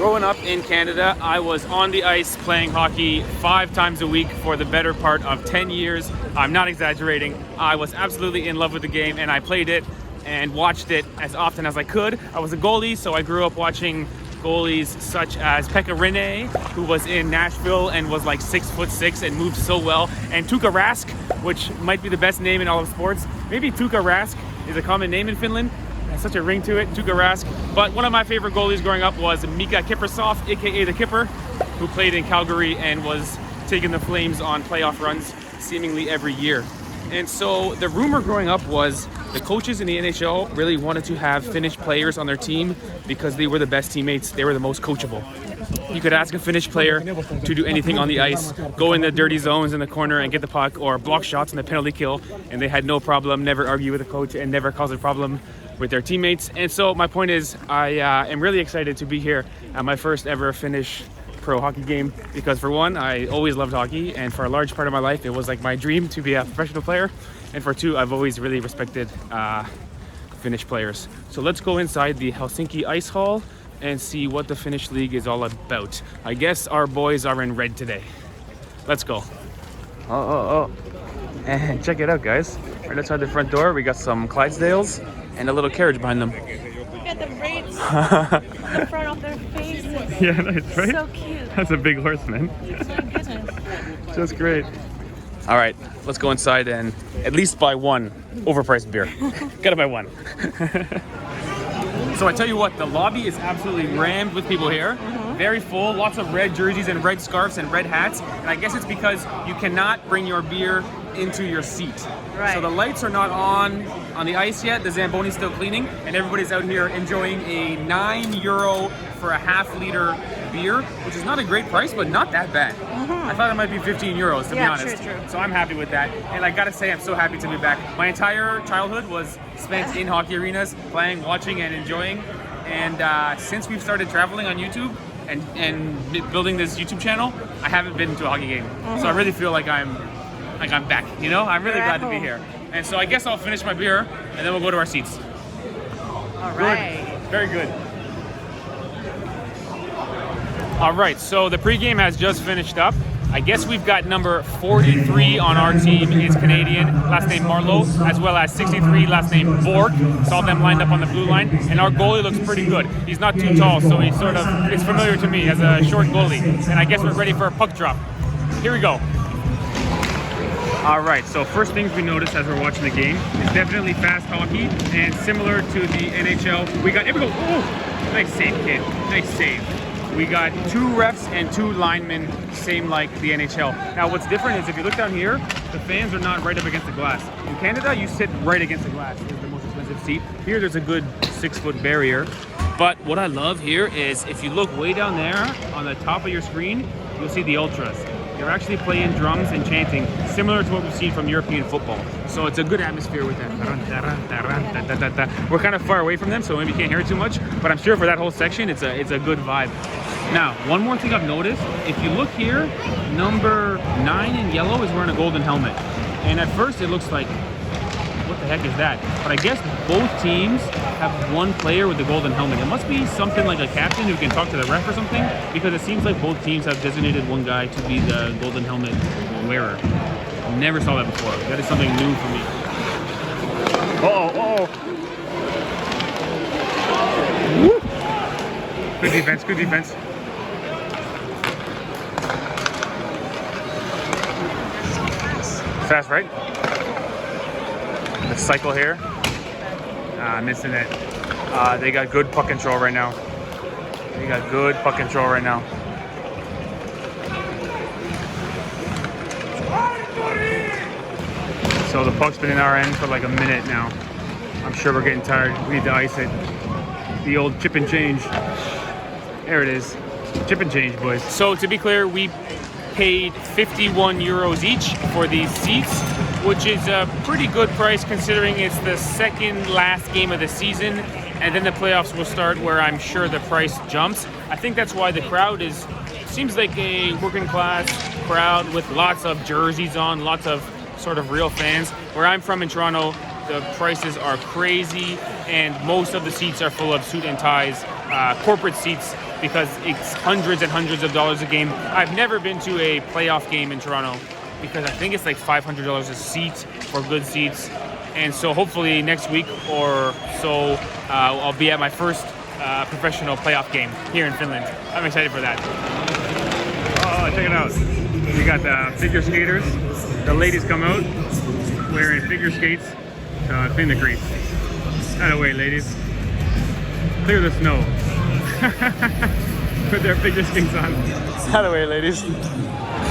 Growing up in Canada, I was on the ice playing hockey 5 times a week for the better part of 10 years. I'm not exaggerating. I was absolutely in love with the game, and I played it and watched it as often as I could. I was a goalie, so I grew up watching goalies such as Pekka Rinne, who was in Nashville and was like 6'6" and moved so well, and Tuukka Rask, which might be the best name in all of sports. Maybe Tuukka Rask is a common name in Finland. Has such a ring to it, Tuukka Rask. But one of my favorite goalies growing up was Mika Kiprusoff, aka the Kipper, who played in Calgary and was taking the Flames on playoff runs seemingly every year. And so the rumor growing up was the coaches in the NHL really wanted to have Finnish players on their team because they were the best teammates. They were the most coachable. You could ask a Finnish player to do anything on the ice, go in the dirty zones in the corner and get the puck, or block shots in the penalty kill, and they had no problem, never argue with the coach, and never cause a problem with their teammates. And so my point is, I am really excited to be here at my first ever Finnish pro hockey game, because for one, I always loved hockey, and for a large part of my life, it was like my dream to be a professional player. And for two, I've always really respected Finnish players. So let's go inside the Helsinki Icehall and see what the Finnish league is all about. I guess our boys are in red today. Let's go. And check it out, guys. Right outside the front door, we got some Clydesdales and a little carriage behind them. Look at the braids on the front of their faces. Yeah, nice, right? So cute. That's a big horse, man. My goodness. Just great. All right, let's go inside and at least buy one overpriced beer. Gotta buy one. So I tell you what, the lobby is absolutely rammed with people here. Very full, lots of red jerseys and red scarves and red hats. And I guess it's because you cannot bring your beer into your seat. Right. So the lights are not on the ice yet. The Zamboni's still cleaning, and everybody's out here enjoying a €9 for a half-liter beer, which is not a great price, but not that bad. I thought it might be €15, to be honest. True. So I'm happy with that. And I gotta say, I'm so happy to be back. My entire childhood was spent in hockey arenas, playing, watching, and enjoying. And since we've started traveling on YouTube and building this YouTube channel, I haven't been to a hockey game. So I really feel like I'm back, you know? I'm really glad to be here. And so I guess I'll finish my beer and then we'll go to our seats. All right. Good. Very good. All right, so the pregame has just finished up. I guess we've got number 43 on our team. It's Canadian, last name Marlowe, as well as 63, last name Borg. Saw them lined up on the blue line, and our goalie looks pretty good. He's not too tall, so he's sort of, it's familiar to me as a short goalie. And I guess we're ready for a puck drop. Here we go. All right, so first things we noticed as we're watching the game is definitely fast hockey, and similar to the NHL, we got, here we go, oh, nice save, kid, nice save. We got 2 refs and 2 linemen, same like the NHL. Now what's different is if you look down here, the fans are not right up against the glass. In Canada, you sit right against the glass. It's the most expensive seat. Here, there's a good 6-foot barrier. But what I love here is if you look way down there on the top of your screen, you'll see the ultras. They're actually playing drums and chanting, similar to what we've seen from European football. So it's a good atmosphere with that. We're kind of far away from them, so maybe you can't hear it too much, but I'm sure for that whole section, it's a good vibe. Now, one more thing I've noticed, if you look here, number 9 in yellow is wearing a golden helmet. And at first it looks like, what the heck is that? But I guess both teams have one player with the golden helmet. It must be something like a captain who can talk to the ref or something, because it seems like both teams have designated one guy to be the golden helmet wearer. Never saw that before. That is something new for me. Woo! Good defense, good defense. Fast, right? The cycle here. Missing it. They got good puck control right now. So the puck's been in our end for like a minute now. I'm sure we're getting tired. We need to ice it. The old chip and change. There it is. Chip and change, boys. So to be clear, we paid €51 each for these seats, which is a pretty good price considering it's the second last game of the season, and then the playoffs will start where I'm sure the price jumps. I think that's why the crowd seems like a working class crowd with lots of jerseys on, lots of sort of real fans. Where I'm from in Toronto, the prices are crazy and most of the seats are full of suit and ties corporate seats because it's hundreds and hundreds of dollars a game. I've never been to a playoff game in Toronto because I think it's like $500 a seat for good seats. And so hopefully next week or so, I'll be at my first professional playoff game here in Finland. I'm excited for that. Oh, check it out. We got the figure skaters. The ladies come out wearing figure skates to clean the crease. Out of the way, ladies. Clear the snow. Put their figure skates on. Out of the way, ladies.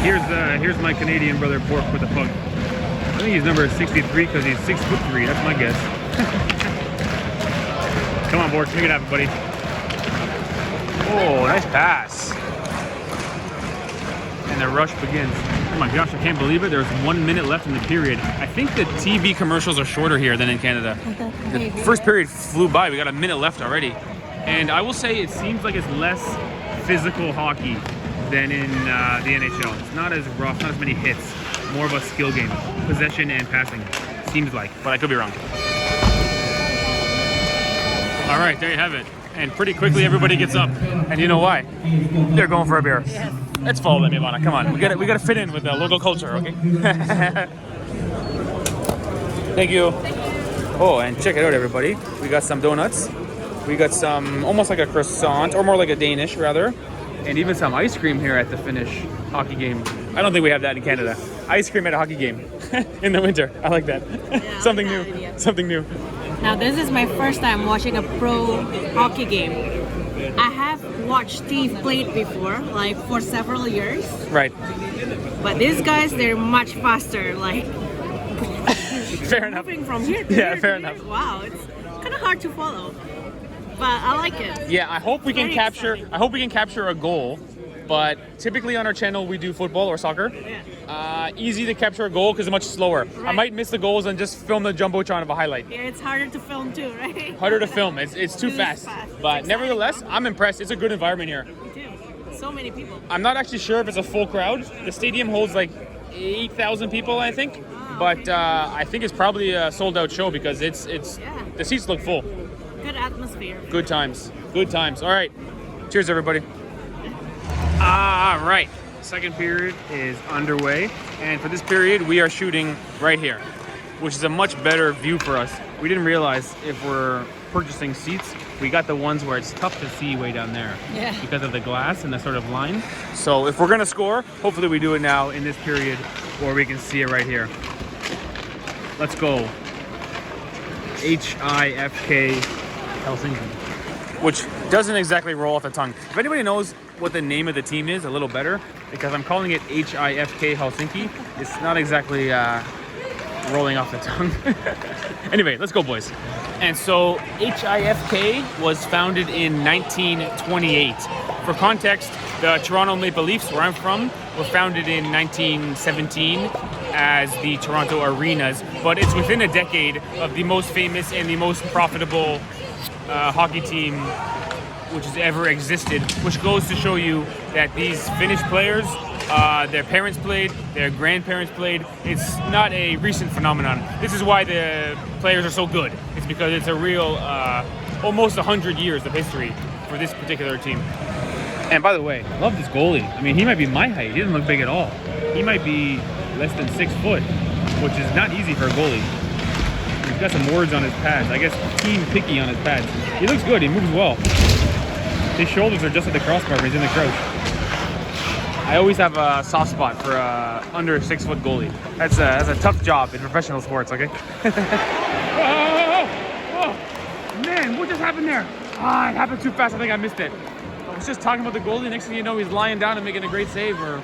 Here's my Canadian brother Bork with the puck. I think he's number 63 because he's 6'3". That's my guess. Come on, Bork, make it happen, buddy. Oh, nice pass. And the rush begins. Oh my gosh, I can't believe it. There's 1 minute left in the period. I think the TV commercials are shorter here than in Canada. The first period flew by. We got a minute left already. And I will say it seems like it's less physical hockey than in the NHL. It's not as rough, not as many hits. More of a skill game. Possession and passing. Seems like, but I could be wrong. All right, there you have it. And pretty quickly everybody gets up. And you know why? They're going for a beer. Yes. Let's follow them, Ivana. Come on. We gotta fit in with the local culture, okay? Thank you. Oh, and check it out, everybody. We got some donuts. We got some, almost like a croissant, or more like a Danish, rather. And even some ice cream here at the Finnish hockey game. I don't think we have that in Canada. Ice cream at a hockey game in the winter. I like that. Yeah, Something I new. like that idea. Something new. Now this is my first time watching a pro hockey game. I have watched Steve played before, like for several years. Right. But these guys, they're much faster. Like Fair enough. moving from here to Yeah, here to fair here. enough. Wow, it's kind of hard to follow. But I like it. Yeah, I hope we can Very capture. exciting. I hope we can capture a goal. But typically on our channel we do football or soccer. Yeah. Easy to capture a goal because it's much slower. I Right. might miss the goals and just film the jumbotron of a highlight. Yeah, it's harder to film too, right? Harder to film. It's too It's fast. fast. But It's nevertheless, exciting, I'm impressed. It's a good environment here. Me too. So many people. I'm not actually sure if it's a full crowd. The stadium holds like 8,000 people, I think. But I think it's probably a sold-out show because it's Yeah. the seats look full. Good atmosphere. Good times. Good times. All right. Cheers, everybody. All right. Second period is underway. And for this period, we are shooting right here, which is a much better view for us. We didn't realize if we're purchasing seats, we got the ones where it's tough to see way down there Yeah. because of the glass and the sort of line. So if we're going to score, hopefully we do it now in this period where we can see it right here. Let's go. HIFK Helsinki, which doesn't exactly roll off the tongue. If anybody knows what the name of the team is a little better, because I'm calling it HIFK Helsinki, it's not exactly rolling off the tongue. Anyway, let's go, boys. And so HIFK was founded in 1928. For context, the Toronto Maple Leafs, where I'm from, were founded in 1917 as the Toronto Arenas, but it's within a decade of the most famous and the most profitable hockey team which has ever existed, which goes to show you that these Finnish players, their parents played, their grandparents played. It's not a recent phenomenon. This is why the players are so good. It's because it's a real, almost 100 years of history for this particular team. And by the way, I love this goalie. I mean, he might be my height. He doesn't look big at all. He might be less than 6 foot, which is not easy for a goalie. He's got some words on his pads. I guess Team Picky on his pads. He looks good. He moves well. His shoulders are just at the crossbar when he's in the crouch. I always have a soft spot for under 6 foot goalie. That's a tough job in professional sports, okay? Oh, man, what just happened there? It happened too fast. I think I missed it. I was just talking about the goalie. Next thing you know, he's lying down and making a great save or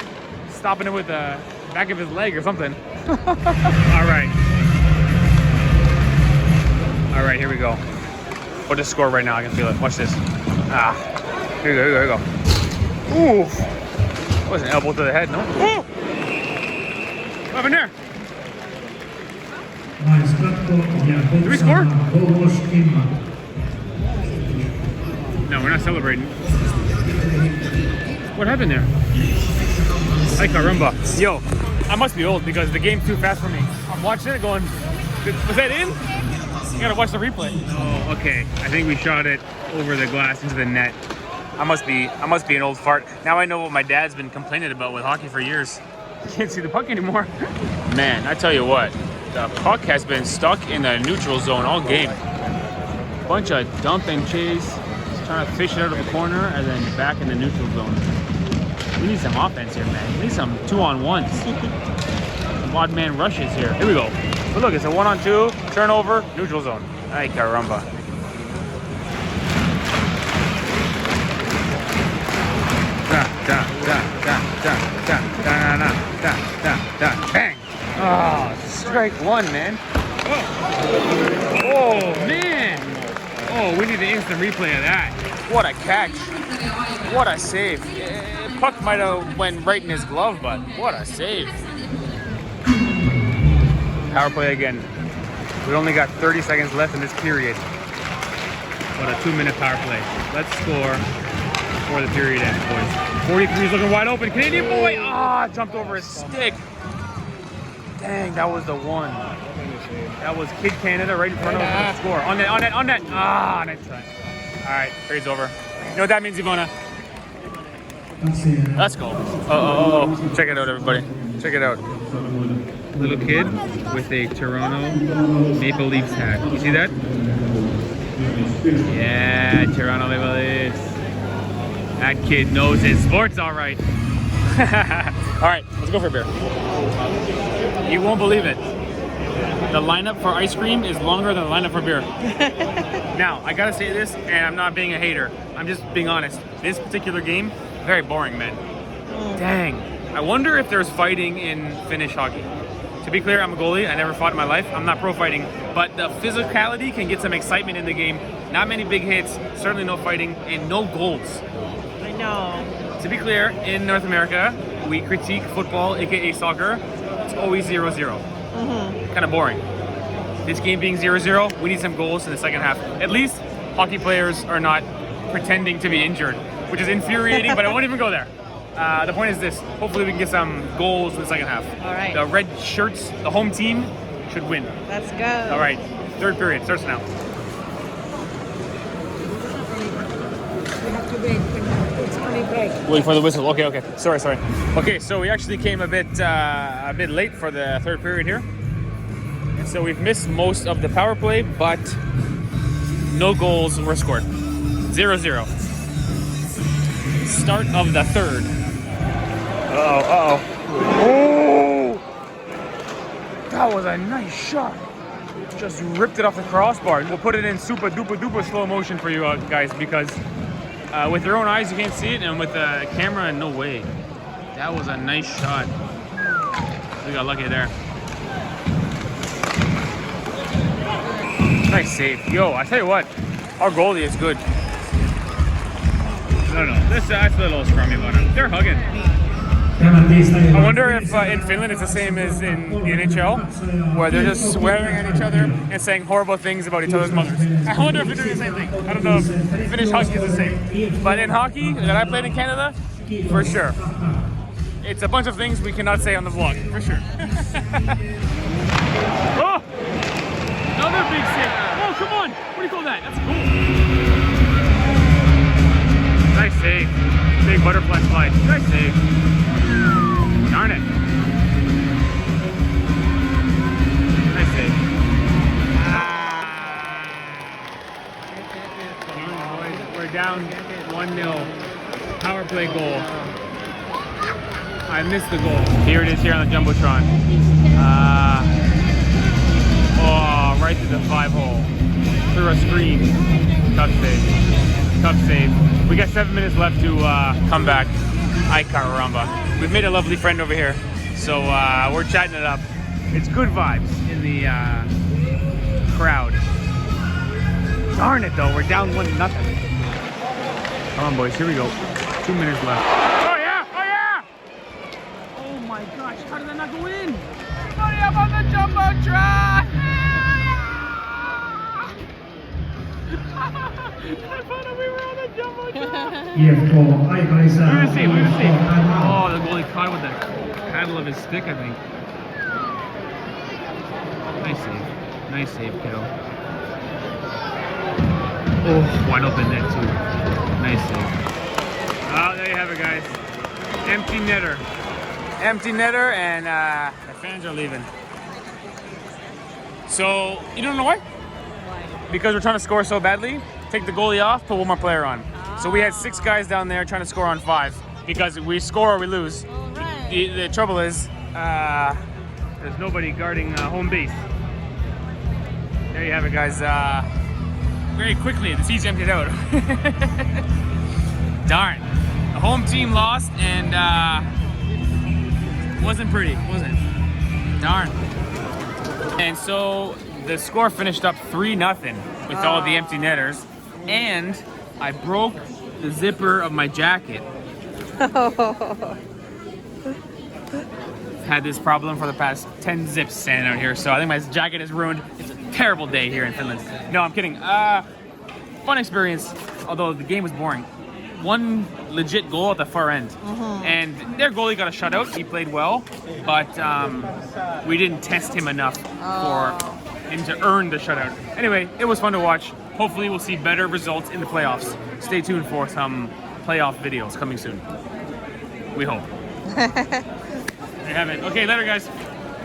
stopping it with the back of his leg or something. All right. All right, here we go. What is the score right now? I can feel it. Watch this. Here we go, here we go. Ooh. That was an elbow to the head, no? Ooh. What happened there? Did we score? No, we're not celebrating. What happened there? Ay caramba. Yo, I must be old because the game's too fast for me. I'm watching it going, was that in? You gotta watch the replay. Oh, okay. I think we shot it over the glass into the net. I must be an old fart. Now I know what my dad's been complaining about with hockey for years. You can't see the puck anymore. Man, I tell you what, the puck has been stuck in the neutral zone all game. Bunch of dump and chase, trying to fish it out of the corner and then back in the neutral zone. We need some offense here, man. We need some 2-on-1s. Some odd man rushes here. Here we go. But look, it's a 1-on-2, turnover, neutral zone. Ay caramba. Bang! Oh, strike one, man. Oh, man. Oh, we need the instant replay of that. What a catch. What a save. Puck might have went right in his glove, but what a save. Power play again. We only got 30 seconds left in this period. What a 2-minute power play. Let's score before the period ends, boys. 43 is looking wide open. Canadian boy! Ah, jumped over his stick. Dang, that was the one. That was Kid Canada right in front of us to score. On net. Ah, net try. All right, period's over. You know what that means, Ivana? Let's go. Oh. Check it out, everybody. Check it out. Little kid with a Toronto Maple Leafs hat. You see that? Yeah, Toronto Maple Leafs. That kid knows his sports all right. All right, let's go for a beer. You won't believe it. The lineup for ice cream is longer than the lineup for beer. Now, I gotta say this, and I'm not being a hater. I'm just being honest. This particular game, very boring, man. Dang. I wonder if there's fighting in Finnish hockey. To be clear, I'm a goalie. I never fought in my life. I'm not pro fighting, but the physicality can get some excitement in the game. Not many big hits, certainly no fighting, and no goals. I know. To be clear, in North America, we critique football, aka soccer. It's always 0-0. Kind of boring. This game being 0-0, we need some goals in the second half. At least hockey players are not pretending to be injured, which is infuriating, but I won't even go there. The point is this. Hopefully we can get some goals in the second half. All right. The red shirts, the home team, should win. Let's go. All right. Third period starts now. We have to wait. It's only break. Wait for the whistle. Okay. Sorry. Okay, so we actually came a bit late for the third period here. And so we've missed most of the power play, but no goals were scored. 0-0. Start of the third. Uh-oh. Oh! That was a nice shot. Just ripped it off the crossbar. We'll put it in super duper slow motion for you guys because with your own eyes you can't see it, and with the camera, no way. That was a nice shot. We got lucky there. Nice save. Yo, I tell you what, our goalie is good. No, that's a little scrummy one. They're hugging. I wonder if in Finland it's the same as in the NHL, where they're just swearing at each other and saying horrible things about each other's mothers. I wonder if they're doing the same thing. I don't know if Finnish hockey is the same. But in hockey that I played in Canada, for sure. It's a bunch of things we cannot say on the vlog, for sure. Oh! Another big save. Oh, come on! What do you call that? That's cool. Nice save. Big butterfly slide. Nice save. Darn it. Nice save. We're down 1-0. Power play goal. I missed the goal. Here it is here on the Jumbotron. Oh, right through the 5-hole. Through a screen. Tough save. We got 7 minutes left to come back. Ay caramba. We've made a lovely friend over here, so we're chatting it up. It's good vibes in the crowd. Darn it though, we're down 1-0. Come on boys, here we go. 2 minutes left. Oh yeah! Oh my gosh, how did that not go in? Everybody up on the Jumbotron! I thought we were on the Jumbotron. IFK Helsinki. We're gonna see. Oh, the goalie caught with the paddle of his stick, I think. Nice save, kiddo. Oh, wide open net too. Nice save. Oh, there you have it, guys. Empty netter. Empty netter, and the fans are leaving. So, you don't know why? Why? Because we're trying to score so badly, take the goalie off, put one more player on. So we had 6 guys down there trying to score on 5 because we score or we lose. Alright. The trouble is, there's nobody guarding home base. There you have it, guys. Very quickly, the seat's emptied out. Darn. The home team lost and wasn't pretty, was it? Darn. And so the score finished up 3-0 with all the empty netters. And I broke the zipper of my jacket. Had this problem for the past 10 zips standing out here, so I think my jacket is ruined. It's a terrible day here in Finland. No, I'm kidding. Fun experience, although the game was boring. One legit goal at the far end, and their goalie got a shutout. He played well, but we didn't test him enough for him to earn the shutout. Anyway, it was fun to watch. Hopefully we'll see better results in the playoffs. Stay tuned for some playoff videos coming soon. We hope. There you have it. Okay, later guys.